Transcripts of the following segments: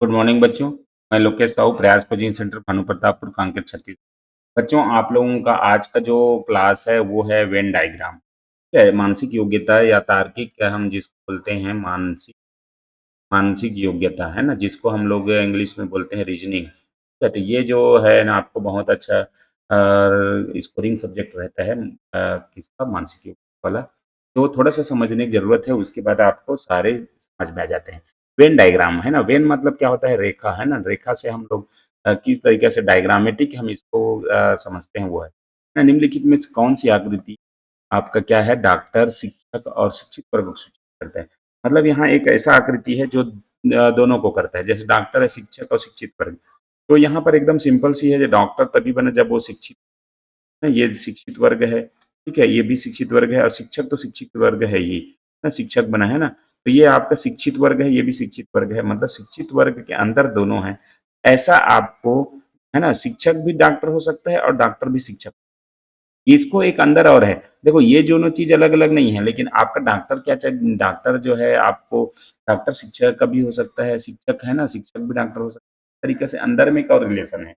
Good morning बच्चों। मैं लोकेश साहू, प्रयास कोचिंग सेंटर भानु प्रतापपुर, कांकेर, छत्तीसगढ़। बच्चों, आप लोगों का आज का जो क्लास है वो है वेन डायग्राम। क्या है? मानसिक योग्यता या तार्किक, क्या हम जिसको बोलते हैं मानसिक मानसिक योग्यता, है ना, जिसको हम लोग इंग्लिश में बोलते हैं रीजनिंग। ठीक है, तो ये जो है ना आपको बहुत अच्छा स्कोरिंग सब्जेक्ट रहता है, किसका, मानसिक योग्यता वाला। तो थोड़ा सा समझने की जरूरत है, उसके बाद आपको सारे समझ में आ जाते हैं। वेन डायग्राम, है ना, वेन मतलब क्या होता है? रेखा, है ना। रेखा से हम लोग किस तरीके से डायग्रामेटिक हम इसको समझते हैं, वो है ना। निम्नलिखित में से कौन सी आकृति आपका क्या है? डॉक्टर, शिक्षक और शिक्षित वर्ग को सूचित करता है। मतलब यहाँ एक ऐसा आकृति है जो दोनों को करता है, जैसे डॉक्टर है, शिक्षक और शिक्षित वर्ग। तो यहाँ पर एकदम सिंपल सी है, जो डॉक्टर तभी बने जब वो शिक्षित है, ये शिक्षित वर्ग है। ठीक है, ये भी शिक्षित वर्ग है, और शिक्षक तो शिक्षित वर्ग है ही ना, शिक्षक बना है ना। तो ये आपका शिक्षित वर्ग है, ये भी शिक्षित वर्ग है, मतलब शिक्षित वर्ग के अंदर दोनों है। ऐसा आपको, है ना, शिक्षक भी डॉक्टर हो सकता है और डॉक्टर भी शिक्षक। इसको एक अंदर और है। देखो, ये दोनों चीज अलग अलग नहीं है, लेकिन आपका डॉक्टर क्या चाहिए? डॉक्टर जो है आपको, डॉक्टर शिक्षक का भी हो सकता है, शिक्षक है ना, शिक्षक भी डॉक्टर हो सकता है। इस तरीके से अंदर में एक और रिलेशन है।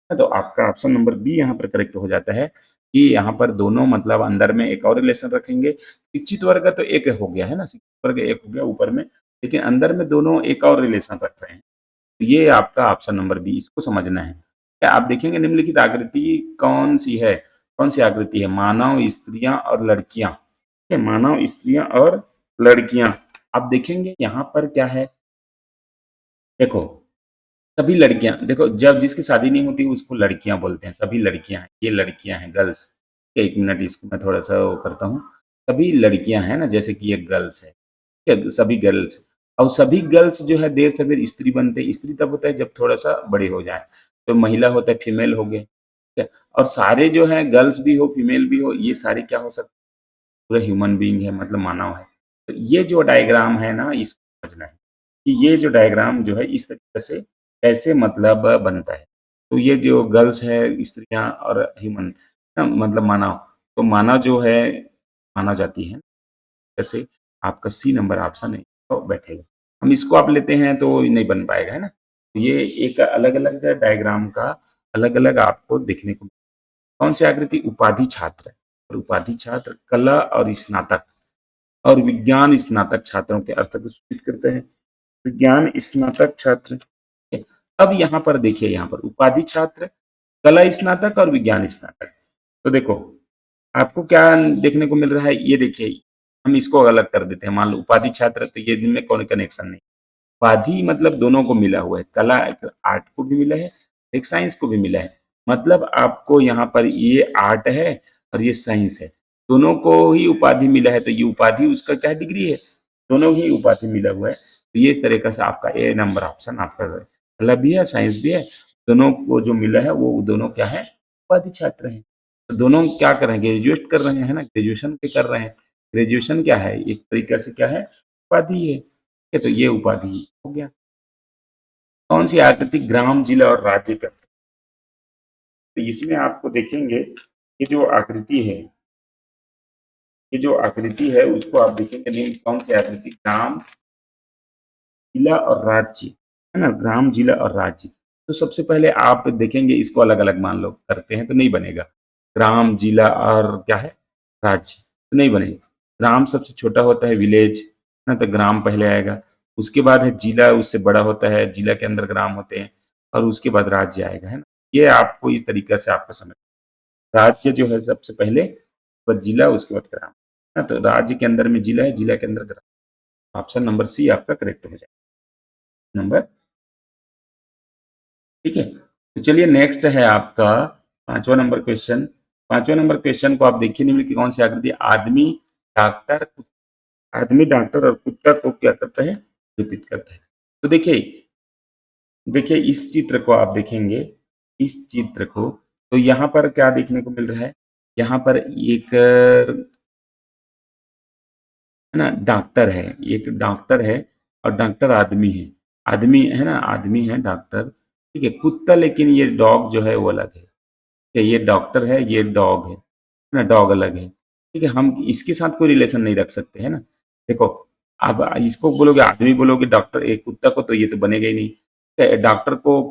तो आपका ऑप्शन नंबर बी यहाँ पर करेक्ट हो जाता है कि यहाँ पर दोनों, मतलब अंदर में एक और रिलेशन रखेंगे। शिक्षित वर्ग तो एक हो गया, है ना, शिक्षित वर्ग एक हो गया ऊपर में, लेकिन अंदर में दोनों एक और रिलेशन रख रहे हैं। तो ये आपका ऑप्शन नंबर बी, इसको समझना है। क्या आप देखेंगे निम्नलिखित आकृति कौन सी है? कौन सी आकृति है? मानव, स्त्रियां और लड़कियां। ठीक है, मानव, स्त्रियां और लड़कियां। आप देखेंगे यहाँ पर क्या है? देखो, सभी लड़कियां, देखो, जब जिसकी शादी नहीं होती उसको लड़कियां बोलते हैं। सभी लड़कियां हैं, ये लड़कियां हैं, गर्ल्स। एक मिनट, इसको मैं थोड़ा सा वो करता हूँ। सभी लड़कियां हैं ना, जैसे कि ये गर्ल्स है, ठीक है, सभी गर्ल्स। और सभी गर्ल्स जो है देर सवेर स्त्री बनते हैं। स्त्री तब होता है जब थोड़ा सा बड़े हो जाए, तो महिला होता है, फीमेल हो गए, ठीक है। और सारे जो है, गर्ल्स भी हो, फीमेल भी हो, ये सारे क्या हो सकते? पूरा ह्यूमन बीइंग है, मतलब मानव है। तो ये जो डायग्राम है ना, इसको समझना है कि ये जो डायग्राम जो है इस तरीके से कैसे मतलब बनता है। तो ये जो गर्ल्स है, स्त्रियां और ह्यूमन, ना, मतलब मानव। तो मानव जो है, मानव जाति है, जैसे आपका सी नंबर ऑप्शन है तो बैठेगा। हम इसको आप लेते हैं तो नहीं बन पाएगा, है ना। तो ये एक अलग अलग डायग्राम का अलग अलग आपको देखने को। कौन सी आकृति? उपाधि छात्र। और उपाधि छात्र कला और स्नातक और विज्ञान स्नातक छात्रों के अर्थ को सूचित करते हैं। विज्ञान स्नातक छात्र। अब यहाँ पर देखिए, यहाँ पर उपाधि छात्र, कला स्नातक और विज्ञान स्नातक। तो देखो, आपको क्या देखने को मिल रहा है? ये देखिए, हम इसको अलग कर देते हैं। मान लो उपाधि छात्र, तो ये इनमें कोई कनेक्शन नहीं। उपाधि मतलब दोनों को मिला हुआ है, कला एक आर्ट को भी मिला है, एक साइंस को भी मिला है। मतलब आपको यहाँ पर ये आर्ट है और ये साइंस है, दोनों को ही उपाधि मिला है। तो ये उपाधि उसका क्या डिग्री है? दोनों ही उपाधि मिला हुआ है। तो ये इस तरीके से आपका ए नंबर ऑप्शन आपका, कला भी है, साइंस भी है, दोनों को जो मिला है वो दोनों क्या है? उपाधि छात्र हैं। तो दोनों क्या कर रहे हैं? ग्रेजुएट कर रहे हैं, है ना, ग्रेजुएशन पे कर रहे हैं। ग्रेजुएशन क्या है? एक तरीके से क्या है? उपाधि है। ठीक है, तो ये उपाधि हो गया। कौन सी आकृति ग्राम, जिला और राज्य का? तो इसमें आपको देखेंगे, ये जो आकृति है, ये जो आकृति है उसको आप देखेंगे, निम्न कौन सी आकृति? ग्राम, जिला और राज्य, है ना, ग्राम, जिला और राज्य। तो सबसे पहले आप देखेंगे, इसको अलग अलग मान लो करते हैं तो नहीं बनेगा। ग्राम, जिला और क्या है? राज्य, तो नहीं बनेगा। ग्राम सबसे छोटा होता है, विलेज, है ना, तो ग्राम पहले आएगा। उसके बाद है जिला, उससे बड़ा होता है, जिला के अंदर ग्राम होते हैं। और उसके बाद राज्य आएगा, है ना। ये आपको इस तरीके से आपको समझ, राज्य जो है सबसे पहले, फिर जिला, उसके बाद ग्राम, है ना। तो राज्य के अंदर में जिला है, जिला के अंदर ग्राम। ऑप्शन नंबर सी आपका करेक्ट हो जाएगा, नंबर। ठीक है, तो चलिए नेक्स्ट है आपका पांचवा नंबर क्वेश्चन। पांचवा नंबर क्वेश्चन को आप देखिए, निम्न की कौन सी आकृति? आदमी, डॉक्टर, आदमी, डॉक्टर और कुत्ता को क्या करता है? रिपीट करता है। तो देखिए, देखिए इस चित्र को आप देखेंगे, इस चित्र को, तो यहाँ पर क्या देखने को मिल रहा है? यहाँ पर एक, है ना, डॉक्टर है, एक डॉक्टर है, और डॉक्टर आदमी है। आदमी है ना, आदमी है डॉक्टर, ठीक है। कुत्ता, लेकिन ये डॉग जो है वो अलग है। ठीक है, ये डॉक्टर है, ये डॉग है ना, डॉग अलग है। ठीक है, हम इसके साथ कोई रिलेशन नहीं रख सकते, है ना। देखो, अब इसको बोलोगे आदमी, बोलोगे डॉक्टर, एक कुत्ता को, तो ये तो बनेगा ही नहीं। डॉक्टर को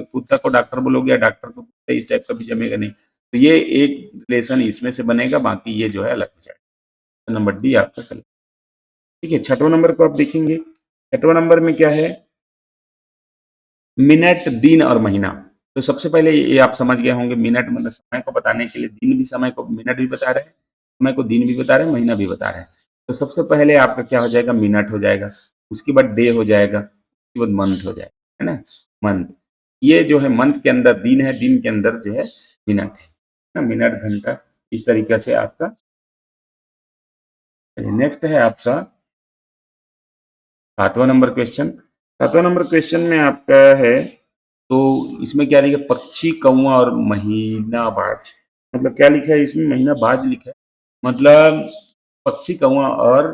कुत्ता को डॉक्टर बोलोगे या डॉक्टर को कुत्ता, इस टाइप का भी जमेगा नहीं। तो ये एक रिलेशन इसमें से बनेगा, बाकी ये जो है अलग हो जाएगा। तो नंबर डी आपका कल। ठीक है, छठवां नंबर को आप देखेंगे। छठवां नंबर में क्या है? मिनट, दिन और महीना। तो सबसे पहले ये आप समझ गए होंगे, मिनट मतलब समय को बताने के लिए, दिन भी समय को, मिनट भी बता रहे हैं, समय को दिन भी बता रहे हैं, महीना भी बता रहे हैं। तो सबसे पहले आपका क्या हो जाएगा? मिनट हो जाएगा, उसके बाद डे हो जाएगा, उसके बाद मंथ हो जाएगा, है ना? मंथ। ये जो है मंथ के अंदर दिन है, दिन के अंदर जो है मिनट है ना, मिनट, घंटा, इस तरीके से आपका। नेक्स्ट है आपका सातवां नंबर क्वेश्चन। सातवां नंबर क्वेश्चन में आपका है, तो इसमें क्या लिखा है? पक्षी, कौवा और महीना बाज। मतलब क्या लिखा है इसमें? महीना बाज लिखा है। मतलब पक्षी, कौवा और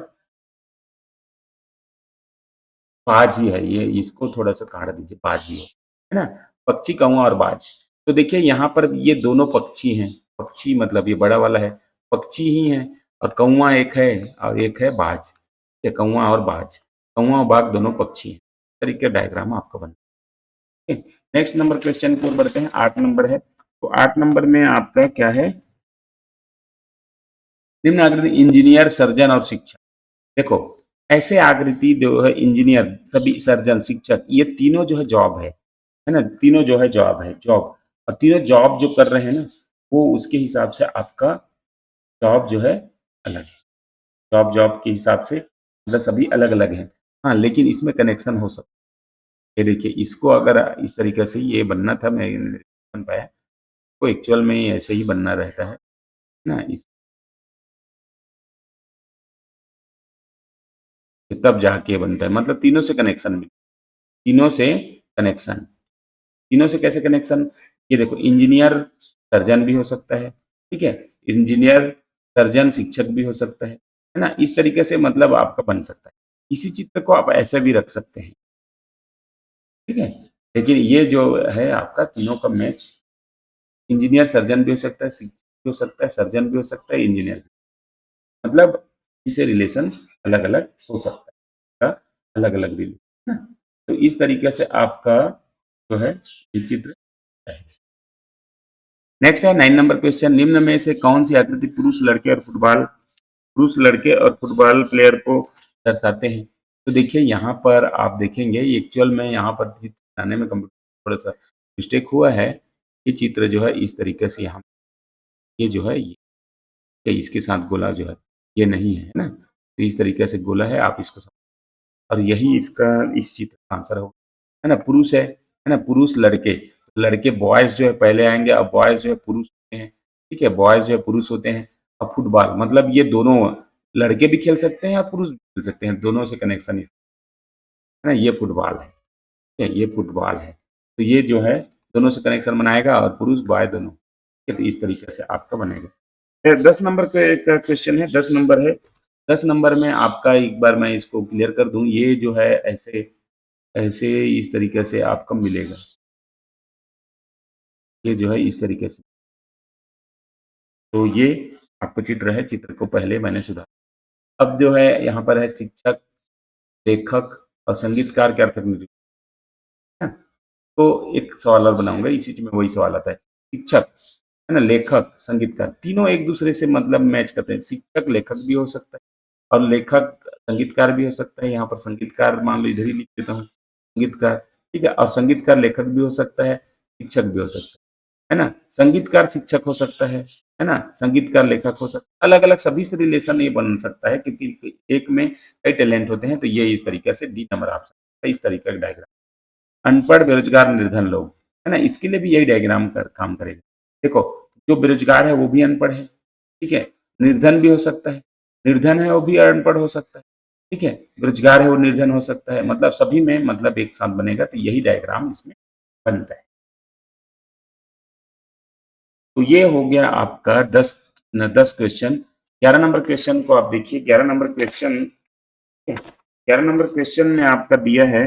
बाज ही है ये, इसको थोड़ा सा काट दीजिए, बाज ही है ना? पक्षी, कौवा और बाज। तो देखिए यहाँ पर ये दोनों पक्षी हैं। पक्षी मतलब ये बड़ा वाला है, पक्षी ही है, और कौवा एक है और एक है बाज। ये कौवा और बाज, कौवा और बाघ दोनों पक्षी हैं। इस तरीके डायग्राम आपका बना। नेक्स्ट नंबर क्वेश्चन की ओर बढ़ते हैं। 8 नंबर है, तो 8 नंबर में आपका क्या है? निम्न आकृति इंजीनियर, सर्जन और शिक्षक। देखो, ऐसे आकृति जो है इंजीनियर, सभी सर्जन, शिक्षक, ये तीनों जो है जॉब है ना? तीनों जो है जॉब है, जॉब। और तीनों जॉब जो कर रहे हैं ना, वो उसके हिसाब से आपका जॉब जो है अलग है। जॉब जॉब के हिसाब से मतलब सभी अलग अलग हैं। हाँ, लेकिन इसमें कनेक्शन हो सकता है। ये देखिए, इसको अगर इस तरीके से ये बनना था, मैं नहीं बन पाया। को एक्चुअल में ऐसे ही बनना रहता है ना, इस तब जाके बनता है। मतलब तीनों से कनेक्शन भी, तीनों से कनेक्शन, तीनों से कैसे कनेक्शन? ये देखो, इंजीनियर सर्जन भी हो सकता है, ठीक है, इंजीनियर सर्जन शिक्षक भी हो सकता है ना? इस तरीके से मतलब आपका बन सकता है। इसी चित्र को आप ऐसे भी रख सकते हैं, ठीक है। लेकिन ये जो है आपका तीनों का मैच, इंजीनियर सर्जन भी हो सकता है, शिक्षक भी हो सकता है, सर्जन भी हो सकता है, इंजीनियर भी, मतलब इसे रिलेशन अलग अलग हो सकता है, अलग अलग रिलेशन ना। तो इस तरीके से आपका जो है ये चित्र है। नेक्स्ट है 9 नंबर क्वेश्चन। निम्न में से कौन सी आकृति पुरुष लड़के और फुटबॉल प्लेयर को दर्शाते हैं? तो देखिए यहाँ पर आप देखेंगे, एक्चुअल में यहाँ पर चित्र बनाने में कंप्यूटर थोड़ा सा मिस्टेक हुआ है। ये चित्र जो है इस तरीके से यहाँ, ये जो है ये इसके साथ गोला जो है ये नहीं है ना, तो इस तरीके से गोला है, आप इसको और यही इसका इस चित्र का आंसर होगा, है ना? पुरुष है ना? पुरुष लड़के, लड़के बॉयज जो है पहले आएंगे, और बॉयज जो है पुरुष होते हैं, ठीक है, बॉयज जो है पुरुष होते हैं। और फुटबॉल मतलब ये दोनों, लड़के भी खेल सकते हैं और पुरुष भी खेल सकते हैं, दोनों से कनेक्शन है ना? ये फुटबॉल है, ठीक है, ये फुटबॉल है। तो ये जो है दोनों से कनेक्शन बनाएगा, और पुरुष बॉय दोनों, ठीक है, तो इस तरीके से आपका बनेगा। फिर 10 नंबर का एक क्वेश्चन है, 10 नंबर है। 10 नंबर में आपका, एक बार मैं इसको क्लियर कर दूं, ये जो है ऐसे ऐसे इस तरीके से आपको मिलेगा, ये जो है इस तरीके से। तो ये आपको चित्र है, चित्र को पहले मैंने सुधारा। अब जो है यहाँ पर है शिक्षक, लेखक और संगीतकार के अर्थ में, है ना? तो एक सवाल और बनाऊंगा, इसी में वही सवाल आता है। शिक्षक, है ना, लेखक, संगीतकार, तीनों एक दूसरे से मतलब मैच करते हैं। शिक्षक लेखक भी हो सकता है, और लेखक संगीतकार भी हो सकता है। यहाँ पर संगीतकार मान लो इधर ही लिख देता हूँ, संगीतकार, ठीक है, और संगीतकार लेखक भी हो सकता है, शिक्षक भी हो सकता है ना? संगीतकार शिक्षक हो सकता है ना? संगीतकार लेखक हो सकता है, अलग अलग सभी से रिलेशन ये बन सकता है, क्योंकि एक में कई टैलेंट होते हैं। तो ये इस तरीके से डी नंबर आप सकते हैं, इस तरीके का डायग्राम। अनपढ़, बेरोजगार, निर्धन लोग, है ना, इसके लिए भी यही डायग्राम काम करेगा। देखो, जो बेरोजगार है वो भी अनपढ़ है, ठीक है, निर्धन भी हो सकता है, निर्धन है वो भी अनपढ़ हो सकता है, ठीक है, बेरोजगार है वो निर्धन हो सकता है, मतलब सभी में मतलब एक साथ बनेगा। तो यही डायग्राम इसमें बनता है। तो ये हो गया आपका 10 क्वेश्चन। 11 नंबर क्वेश्चन को आप देखिए। 11 नंबर क्वेश्चन में आपका दिया है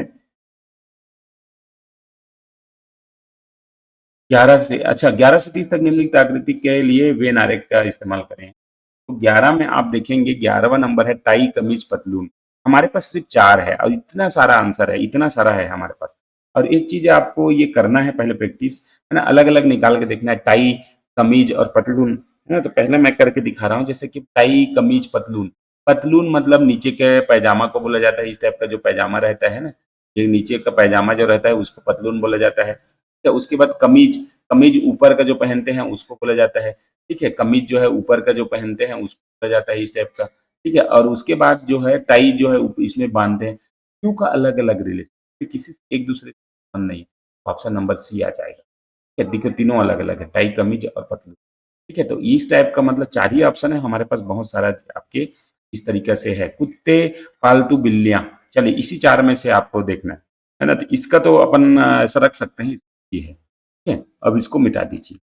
11 से, अच्छा, 11 से 30 तक निम्नलिखित आकृति के लिए वेन आरेख का इस्तेमाल करें। तो 11 में आप देखेंगे, 11वां नंबर है टाई, कमीज, पतलून। हमारे पास सिर्फ 4 है, और इतना सारा आंसर है, इतना सारा है हमारे पास। और एक चीज़ आपको ये करना है पहले प्रैक्टिस, है ना? अलग-अलग निकाल के देखना है, टाई, कमीज और पतलून, है ना? तो पहले मैं करके दिखा रहा हूँ, जैसे कि टाई, कमीज, पतलून। पतलून मतलब नीचे के पैजामा को बोला जाता है, इस टाइप का जो पैजामा रहता है ना, ये नीचे का पैजामा जो रहता है उसको पतलून बोला जाता है। ठीक है, उसके बाद कमीज, कमीज ऊपर का जो पहनते हैं उसको बोला जाता है। ठीक है, कमीज जो है ऊपर का जो पहनते हैं उसको बोला जाता है इस टाइप का। ठीक है, और उसके बाद जो है टाई जो है इसमें बांधते हैं। क्यों का अलग-अलग रिलेशन, किसी से एक दूसरे से संबंध नहीं है। ऑप्शन नंबर सी आ जाएगा। ठीक है, देखो तीनों अलग-अलग है, टाई, कमीज और पतलून। ठीक है, तो इस टाइप का मतलब 4 ही ऑप्शन है हमारे पास, बहुत सारा आपके इस तरीके से है। कुत्ते, पालतू बिल्लियाँ, चलिए इसी 4 में से आपको देखना है ना? तो इसका तो अपन ऐसा रख सकते हैं, ये है। ठीक है, अब इसको मिटा दीजिए।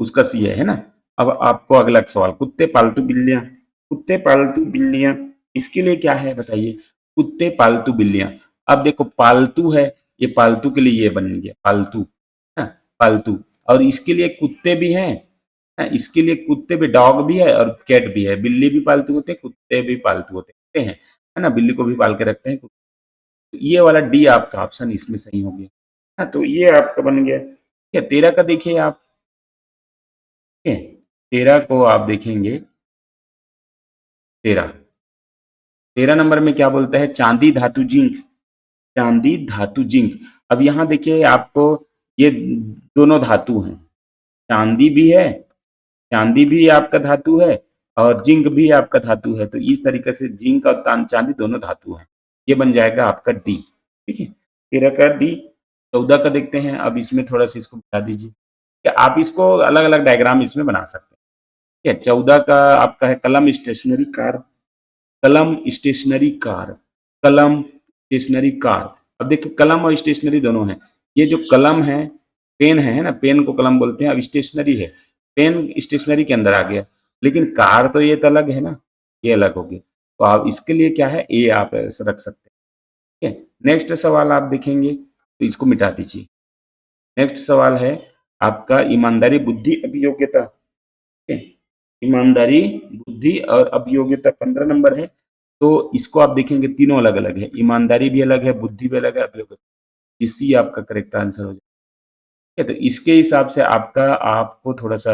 उसका सी है ना? अब आपको अगला सवाल, कुत्ते, पालतू बिल्लियाँ, कुत्ते, पालतू बिल्लियाँ, इसके लिए क्या है बताइए? कुत्ते, पालतू बिल्लियाँ। अब देखो पालतू है, ये पालतू के लिए ये बन गया पालतू, है ना? पालतू। और इसके लिए कुत्ते भी हैं, इसके लिए कुत्ते भी, डॉग भी है और कैट भी है। बिल्ली भी पालतू होते हैं, कुत्ते भी पालतू होते हैं, है ना? बिल्ली को भी पाल के रखते हैं। तो ये वाला डी आपका ऑप्शन इसमें सही हो गया। हाँ, तो ये आपका बन गया। ठीक है, 13 का देखिए आप। ठीक है, 13 को आप देखेंगे, 13, 13 नंबर में क्या बोलता है? चांदी, धातु, जिंक, चांदी, धातु, जिंक। अब यहाँ देखिए आपको, ये दोनों धातु हैं, चांदी भी है, चांदी भी आपका धातु है और जिंक भी आपका धातु है। तो इस तरीके से जिंक और चांदी दोनों धातु हैं। ये बन जाएगा आपका डी। ठीक है, 13 का डी। 14 का देखते हैं, अब इसमें थोड़ा सा इसको बता दीजिए कि आप इसको अलग अलग डायग्राम इसमें बना सकते हैं। ठीक है, 14 का आपका है कलम, स्टेशनरी, कार, कलम, स्टेशनरी, कार, कलम, स्टेशनरी, कार। अब देखिए कलम और स्टेशनरी दोनों हैं। ये जो कलम है, पेन है ना, पेन को कलम बोलते हैं। अब स्टेशनरी है, पेन स्टेशनरी के अंदर आ गया, लेकिन कार तो ये तो अलग है ना, ये अलग हो गया। तो आप इसके लिए क्या है, ए आप ऐसे रख सकते हैं। ठीक है, नेक्स्ट सवाल आप देखेंगे तो इसको मिटा दीजिए। नेक्स्ट सवाल है आपका ईमानदारी, बुद्धि, अभियोग्यता। ठीक है, ईमानदारी, बुद्धि और अभियोग्यता 15 नंबर है। तो इसको आप देखेंगे तीनों अलग अलग है, ईमानदारी भी अलग है, बुद्धि भी अलग है, अभियोग्यता। इसी आपका करेक्ट आंसर हो जाएगा। ठीक है, तो इसके हिसाब से आपका, आपको थोड़ा सा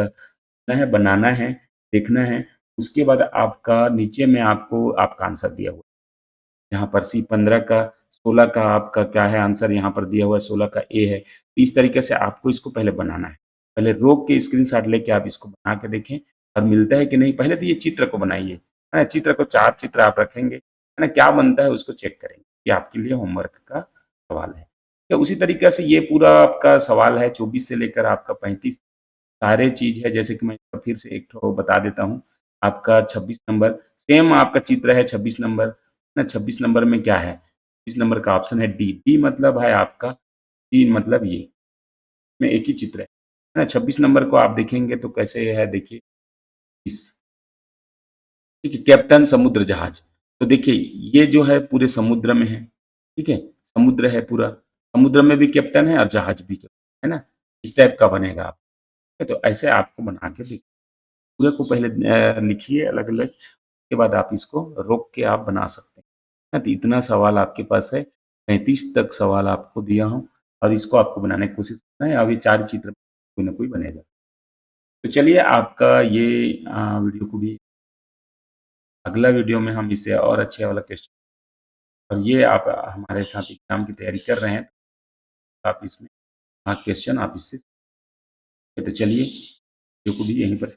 है बनाना है, देखना है। उसके बाद आपका नीचे में आपको आपका आंसर दिया हुआ है। यहाँ पर सी 15 का, 16 का आपका क्या है आंसर, यहाँ पर दिया हुआ है 16 का ए है। तो इस तरीके से आपको इसको पहले बनाना है। पहले रोक के स्क्रीनशॉट लेके आप इसको बना के देखें और मिलता है कि नहीं। पहले तो ये चित्र को बनाइए, है ना? चित्र को 4 चित्र आप रखेंगे, है ना? क्या बनता है उसको चेक करेंगे। ये आपके लिए होमवर्क का सवाल है। तो उसी तरीके से ये पूरा आपका सवाल है 24 से लेकर आपका 35, सारे चीज़ है। जैसे कि मैं फिर से एक ठो बता देता हूँ। आपका 26 नंबर सेम आपका चित्र है, 26 नंबर, ना 26 नंबर में क्या है? 26 नंबर का ऑप्शन है डी। डी मतलब है आपका, डी मतलब ये, में एक ही चित्र है ना? 26 नंबर को आप देखेंगे तो कैसे है देखिए, इस, ठीक है, कैप्टन समुद्र जहाज। तो देखिए ये जो है पूरे समुद्र में है, ठीक है? समुद्र है पूरा, समुद्र में भी कैप्टन है और जहाज भी कैप्टन, है ना? इस टाइप का बनेगा आप। तो ऐसे आपको बना के देखिए। पूरे को पहले लिखिए अलग-अलग, उसके बाद आप इसको रोक के आप बना सकते हैं। हाँ, तो इतना सवाल आपके पास है, 35 तक सवाल आपको दिया हूँ और इसको आपको बनाने की कोशिश करना है। अभी 4 चित्र कोई ना कोई बनेगा। तो चलिए आपका ये वीडियो को भी, अगला वीडियो में हम इसे और अच्छे वाला क्वेश्चन, और ये आप हमारे साथ एग्ज़ाम की तैयारी कर रहे हैं, तो आप इसमें क्वेश्चन आप इससे, तो चलिए वीडियो को भी यहीं पर